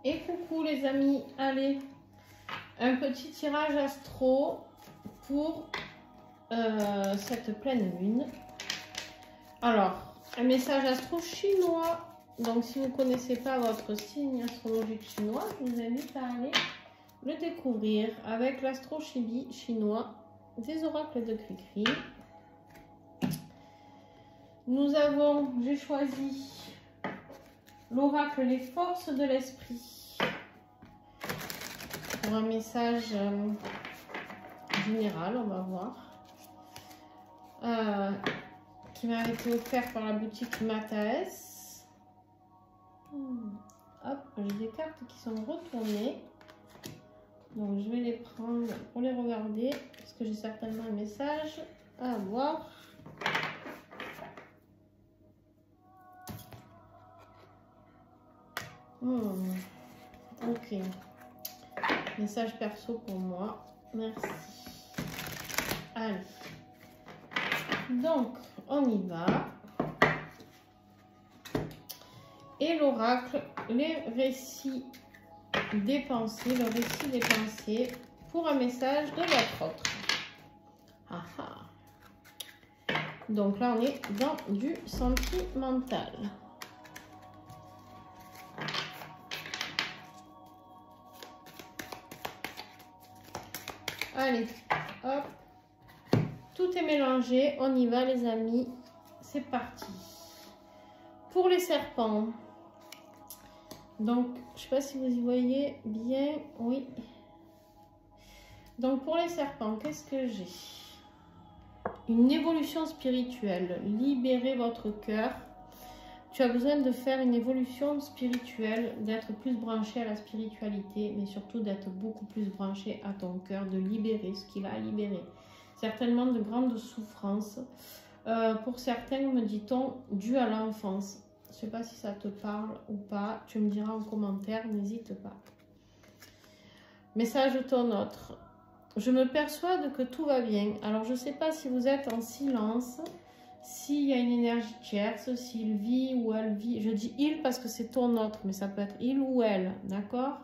Et coucou les amis, allez, un petit tirage astro pour cette pleine lune. Alors, un message astro chinois. Donc si vous ne connaissez pas votre signe astrologique chinois, je vous invite à aller le découvrir avec l'astro chinois des oracles de Cricri. Nous avons, j'ai choisi l'oracle Les forces de l'esprit pour un message général, on va voir, qui m'a été offert par la boutique Mataes. Hop, j'ai des cartes qui sont retournées, donc je vais les prendre pour les regarder parce que j'ai certainement un message à avoir. Ok, message perso pour moi, merci. Allez, donc on y va. Et l'oracle, les récits des pensées, le récit des pensées pour un message de votre autre. Ah ah. Donc là on est dans du sentimental. Allez, hop, tout est mélangé, on y va les amis, c'est parti. Pour les serpents, donc je sais pas si vous y voyez bien, oui. Donc pour les serpents, qu'est-ce que j'ai? Une évolution spirituelle, libérez votre cœur. Tu as besoin de faire une évolution spirituelle, d'être plus branché à la spiritualité, mais surtout d'être beaucoup plus branché à ton cœur, de libérer ce qu'il a à libérer. Certainement de grandes souffrances. Pour certains, me dit-on, dû à l'enfance. Je ne sais pas si ça te parle ou pas. Tu me diras en commentaire, n'hésite pas. Message de ton autre. Je me persuade que tout va bien. Alors, je ne sais pas si vous êtes en silence. S'il y a une énergie tierce, s'il vit ou elle vit, je dis il parce que c'est ton autre, mais ça peut être il ou elle, d'accord?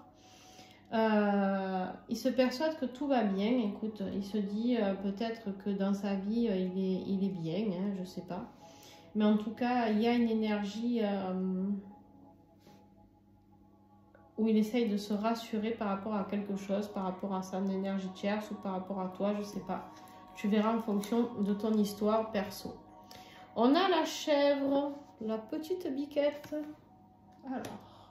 Il se persuade que tout va bien, écoute, il se dit peut-être que dans sa vie il est bien, hein, je sais pas. Mais en tout cas, il y a une énergie où il essaye de se rassurer par rapport à quelque chose, par rapport à son énergie tierce ou par rapport à toi, je sais pas. Tu verras en fonction de ton histoire perso. On a la chèvre, la petite biquette. Alors,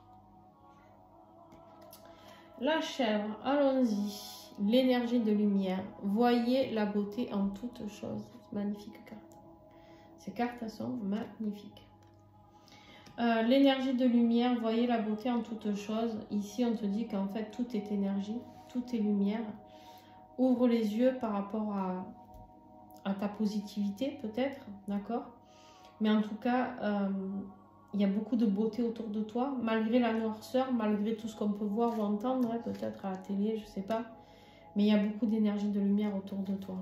la chèvre, allons-y. L'énergie de lumière. Voyez la beauté en toutes choses. Magnifique carte. Ces cartes sont magnifiques. L'énergie de lumière, voyez la beauté en toutes choses. Ici, on te dit qu'en fait, tout est énergie, tout est lumière. Ouvre les yeux par rapport à ta positivité, peut-être, d'accord? Mais en tout cas, il y a beaucoup de beauté autour de toi, malgré la noirceur, malgré tout ce qu'on peut voir ou entendre, hein, peut-être à la télé, je sais pas. Mais il y a beaucoup d'énergie de lumière autour de toi.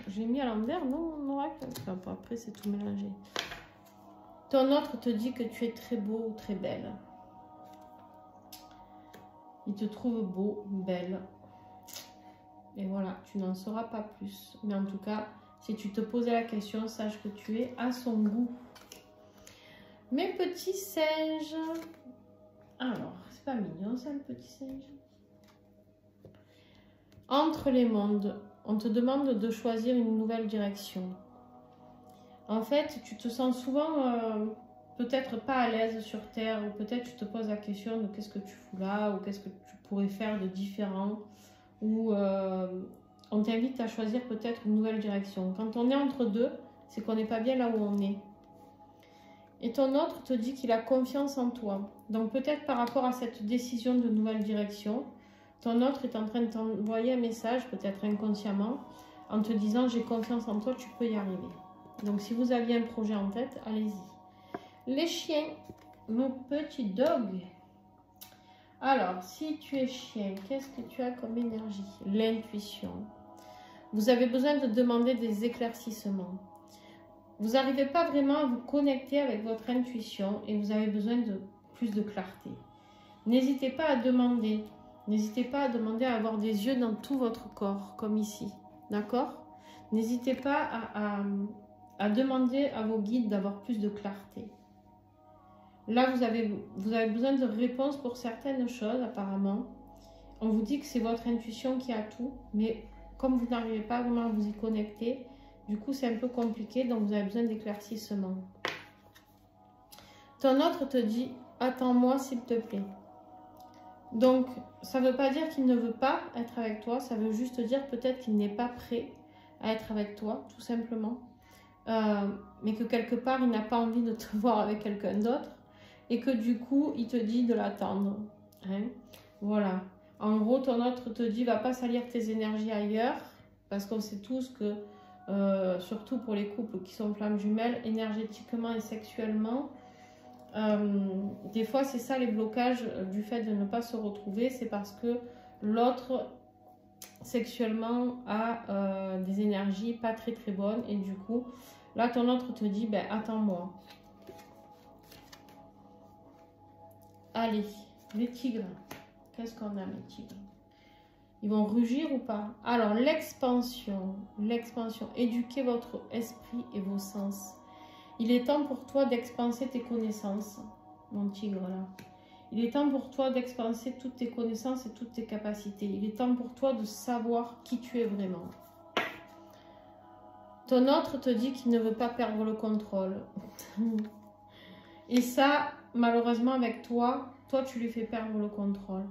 J'ai mis à l'envers, non, enfin, après c'est tout mélangé. Ton autre te dit que tu es très beau ou très belle. Il te trouve beau, belle. Et voilà, tu n'en sauras pas plus. Mais en tout cas, si tu te posais la question, sache que tu es à son goût. Mes petits singes. Alors, c'est pas mignon ça, le petit singe. Entre les mondes, on te demande de choisir une nouvelle direction. En fait, tu te sens souvent peut-être pas à l'aise sur Terre, ou peut-être tu te poses la question de qu'est-ce que tu fous là, ou qu'est-ce que tu pourrais faire de différent, ou on t'invite à choisir peut-être une nouvelle direction. Quand on est entre deux, c'est qu'on n'est pas bien là où on est. Et ton autre te dit qu'il a confiance en toi. Donc peut-être par rapport à cette décision de nouvelle direction, ton autre est en train de t'envoyer un message, peut-être inconsciemment, en te disant j'ai confiance en toi, tu peux y arriver. Donc si vous aviez un projet en tête, allez-y. Les chiens, nos petits dogs. Alors, si tu es chien, qu'est-ce que tu as comme énergie? L'intuition. Vous avez besoin de demander des éclaircissements. Vous n'arrivez pas vraiment à vous connecter avec votre intuition et vous avez besoin de plus de clarté. N'hésitez pas à demander. N'hésitez pas à demander à avoir des yeux dans tout votre corps, comme ici. D'accord? N'hésitez pas à demander à vos guides d'avoir plus de clarté. Là, vous avez besoin de réponses pour certaines choses, apparemment. On vous dit que c'est votre intuition qui a tout, mais comme vous n'arrivez pas vraiment à vous y connecter, du coup, c'est un peu compliqué, donc vous avez besoin d'éclaircissement. Ton autre te dit, attends-moi s'il te plaît. Donc, ça ne veut pas dire qu'il ne veut pas être avec toi, ça veut juste dire peut-être qu'il n'est pas prêt à être avec toi, tout simplement. Mais que quelque part, il n'a pas envie de te voir avec quelqu'un d'autre. Et que du coup, il te dit de l'attendre. Hein? Voilà. En gros, ton autre te dit, va pas salir tes énergies ailleurs. Parce qu'on sait tous que, surtout pour les couples qui sont flammes jumelles, énergétiquement et sexuellement, des fois, c'est ça les blocages du fait de ne pas se retrouver. C'est parce que l'autre, sexuellement, a des énergies pas très très bonnes. Et du coup, là, ton autre te dit, ben, attends-moi. Allez, les tigres. Qu'est-ce qu'on a, les tigres? Ils vont rugir ou pas? Alors, l'expansion. L'expansion. Éduquez votre esprit et vos sens. Il est temps pour toi d'expanser tes connaissances, mon tigre là. Il est temps pour toi d'expanser toutes tes connaissances et toutes tes capacités. Il est temps pour toi de savoir qui tu es vraiment. Ton autre te dit qu'il ne veut pas perdre le contrôle. Et ça, malheureusement, avec toi, tu lui fais perdre le contrôle.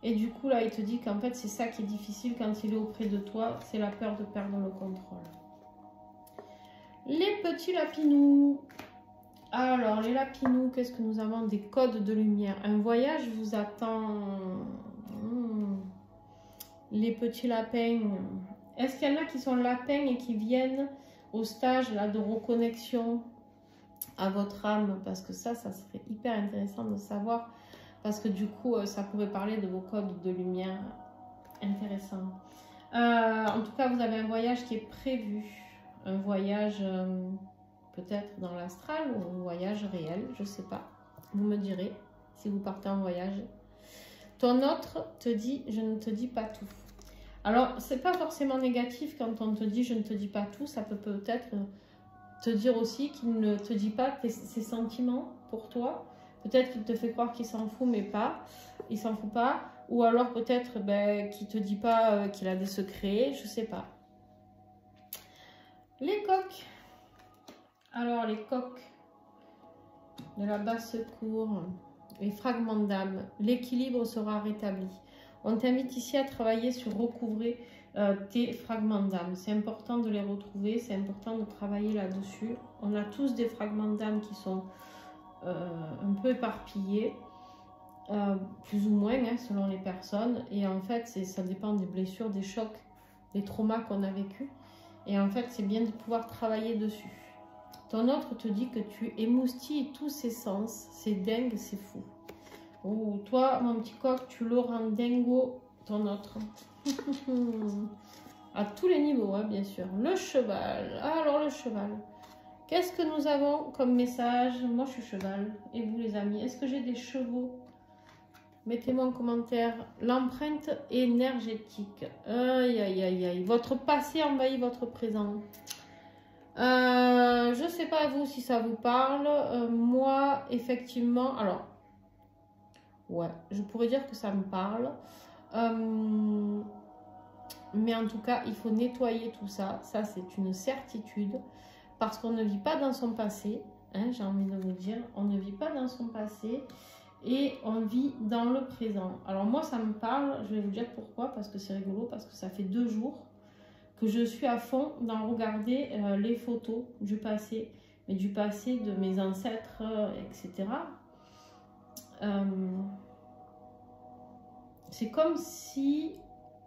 Et du coup, là, il te dit qu'en fait, c'est ça qui est difficile quand il est auprès de toi, c'est la peur de perdre le contrôle. Les petits lapinous. Alors, les lapinous, qu'est-ce que nous avons? Des codes de lumière. Un voyage vous attend. Les petits lapins. Est-ce qu'il y en a qui sont lapins et qui viennent au stage là, de reconnexion à votre âme? Parce que ça serait hyper intéressant de savoir. Parce que du coup, ça pourrait parler de vos codes de lumière. Intéressant. En tout cas, vous avez un voyage qui est prévu. Un voyage peut-être dans l'astral ou un voyage réel, je ne sais pas. Vous me direz si vous partez en voyage. Ton autre te dit, je ne te dis pas tout. Alors, c'est pas forcément négatif quand on te dit je ne te dis pas tout. Ça peut peut-être te dire aussi qu'il ne te dit pas ses sentiments pour toi. Peut-être qu'il te fait croire qu'il s'en fout, mais pas. Il s'en fout pas. Ou alors peut-être qu'il te dit pas qu'il a des secrets. Je sais pas. Les coqs. Alors, les coqs de la basse cour, les fragments d'âme, l'équilibre sera rétabli. On t'invite ici à travailler sur recouvrer tes fragments d'âme. C'est important de les retrouver, c'est important de travailler là-dessus. On a tous des fragments d'âme qui sont un peu éparpillés, plus ou moins, hein, selon les personnes. Et en fait, ça dépend des blessures, des chocs, des traumas qu'on a vécus. Et en fait, c'est bien de pouvoir travailler dessus. Ton autre te dit que tu émoustilles tous ses sens. C'est dingue, c'est fou. Oh, toi, mon petit coq, tu le rends dingo, ton autre. À tous les niveaux, hein, bien sûr. Le cheval. Alors, le cheval. Qu'est-ce que nous avons comme message? Moi, je suis cheval. Et vous, les amis, est-ce que j'ai des chevaux? Mettez-moi en commentaire l'empreinte énergétique. Aïe, aïe, aïe, aïe. Votre passé envahit votre présent. Je ne sais pas vous si ça vous parle. Moi, effectivement, alors, ouais, je pourrais dire que ça me parle. Mais en tout cas, il faut nettoyer tout ça. Ça, c'est une certitude. Parce qu'on ne vit pas dans son passé. Hein, j'ai envie de vous dire. On ne vit pas dans son passé. Et on vit dans le présent. Alors moi, ça me parle. Je vais vous dire pourquoi. Parce que c'est rigolo. Parce que ça fait 2 jours que je suis à fond dans regarder les photos du passé. Mais du passé de mes ancêtres, etc. C'est comme si...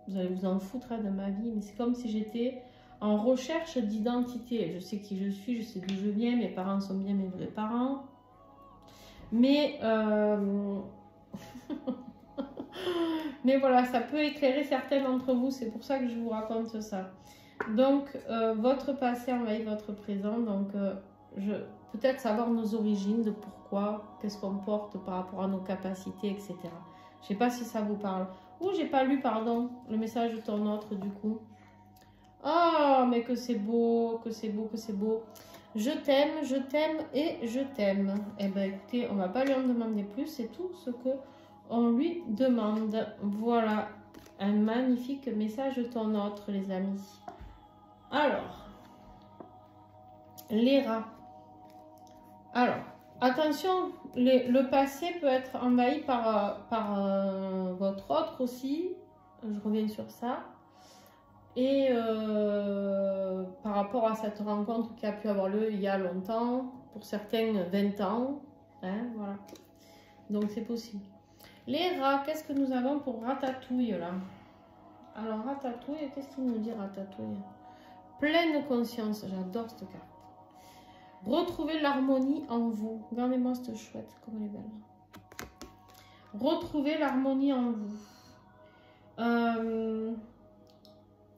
Vous allez vous en foutre de ma vie. Mais c'est comme si j'étais en recherche d'identité. Je sais qui je suis. Je sais d'où je viens. Mes parents sont bien mes vrais parents. Mais, mais voilà, ça peut éclairer certains d'entre vous. C'est pour ça que je vous raconte ça. Donc, votre passé envahit votre présent. Donc, peut-être savoir nos origines, de pourquoi, qu'est-ce qu'on porte par rapport à nos capacités, etc. Je sais pas si ça vous parle. Ou j'ai pas lu, pardon, le message de ton autre du coup. Oh, mais que c'est beau, que c'est beau, que c'est beau. Je t'aime et je t'aime. Eh bien, écoutez, on va pas lui en demander plus. C'est tout ce que on lui demande. Voilà, un magnifique message de ton autre, les amis. Alors, les rats. Alors, attention, le passé peut être envahi par votre autre aussi. Je reviens sur ça. Et par rapport à cette rencontre qui a pu avoir lieu il y a longtemps, pour certains 20 ans, hein, voilà. Donc c'est possible. Les rats, qu'est-ce que nous avons pour Ratatouille là? Alors Ratatouille, qu'est-ce qu'il nous dit Ratatouille? Pleine conscience, j'adore cette carte. Retrouvez l'harmonie en vous. Regardez-moi cette chouette, comme elle est belle. Retrouvez l'harmonie en vous.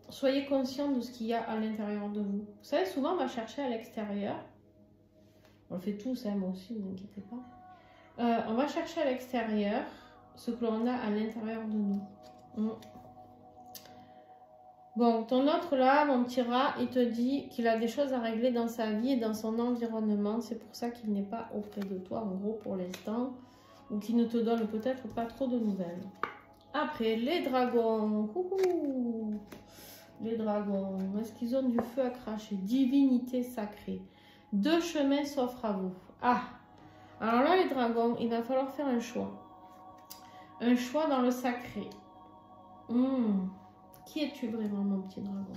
Soyez conscient de ce qu'il y a à l'intérieur de vous. Vous savez, souvent on va chercher à l'extérieur. On le fait tous, hein, moi aussi, ne vous inquiétez pas. On va chercher à l'extérieur ce que l'on a à l'intérieur de nous. Bon, ton autre là, mon petit rat, il te dit qu'il a des choses à régler dans sa vie et dans son environnement. C'est pour ça qu'il n'est pas auprès de toi, en gros, pour l'instant. Ou qu'il ne te donne peut-être pas trop de nouvelles. Après, les dragons. Coucou. Les dragons, est-ce qu'ils ont du feu à cracher? Divinité sacrée. 2 chemins s'offrent à vous. Ah, alors là, les dragons, il va falloir faire un choix. Un choix dans le sacré. Qui es-tu vraiment, mon petit dragon?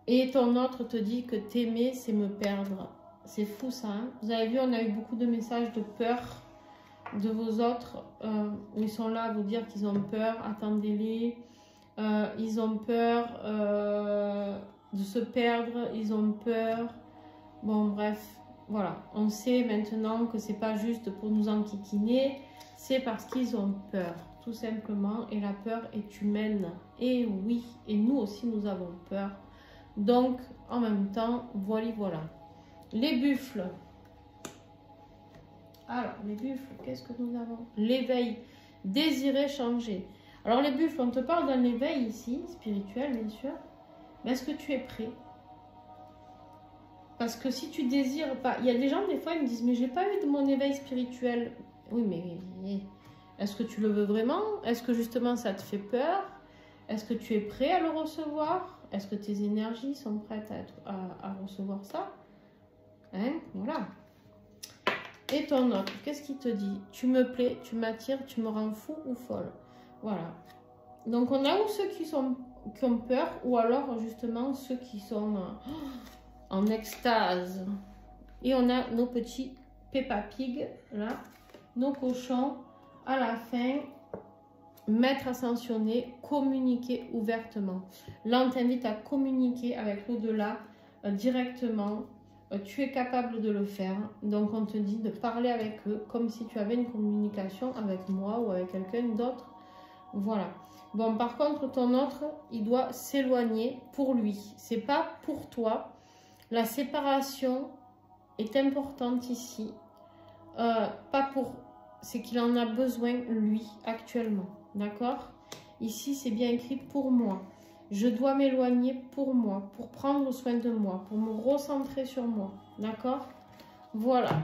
Et ton autre te dit que t'aimer, c'est me perdre. C'est fou ça, hein? Vous avez vu, on a eu beaucoup de messages de peur de vos autres. Ils sont là à vous dire qu'ils ont peur. Attendez-les. Ils ont peur de se perdre, ils ont peur. Bon, bref, voilà. On sait maintenant que c'est pas juste pour nous enquiquiner, c'est parce qu'ils ont peur, tout simplement. Et la peur est humaine. Et oui, et nous aussi, nous avons peur. Donc, en même temps, voilà. Les buffles. Alors, les buffles, qu'est-ce que nous avons? L'éveil, désirer changer. Alors les buffles, on te parle d'un éveil ici, spirituel bien sûr, mais est-ce que tu es prêt? Parce que si tu désires pas, il y a des gens des fois ils me disent mais j'ai pas eu de mon éveil spirituel. Oui mais est-ce que tu le veux vraiment? Est-ce que justement ça te fait peur? Est-ce que tu es prêt à le recevoir? Est-ce que tes énergies sont prêtes à recevoir ça? Hein? Voilà. Et ton autre, qu'est-ce qu'il te dit? Tu me plais, tu m'attires, tu me rends fou ou folle. Voilà. Donc on a ou ceux qui ont peur ou alors justement ceux qui sont en extase. Et on a nos petits Peppa Pig là, nos cochons à la fin. Maître ascensionné, communiquer ouvertement. Là on t'invite à communiquer avec l'au-delà directement. Tu es capable de le faire. Donc on te dit de parler avec eux comme si tu avais une communication avec moi ou avec quelqu'un d'autre. Voilà. Bon, par contre, ton autre, il doit s'éloigner pour lui. C'est pas pour toi. La séparation est importante ici. Pas pour... C'est qu'il en a besoin, lui, actuellement. D'accord? Ici, c'est bien écrit pour moi. Je dois m'éloigner pour moi, pour prendre soin de moi, pour me recentrer sur moi. D'accord? Voilà.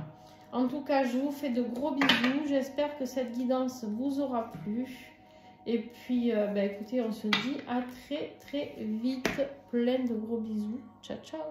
En tout cas, je vous fais de gros bisous. J'espère que cette guidance vous aura plu. Et puis, écoutez, on se dit à très très vite. Plein de gros bisous. Ciao, ciao.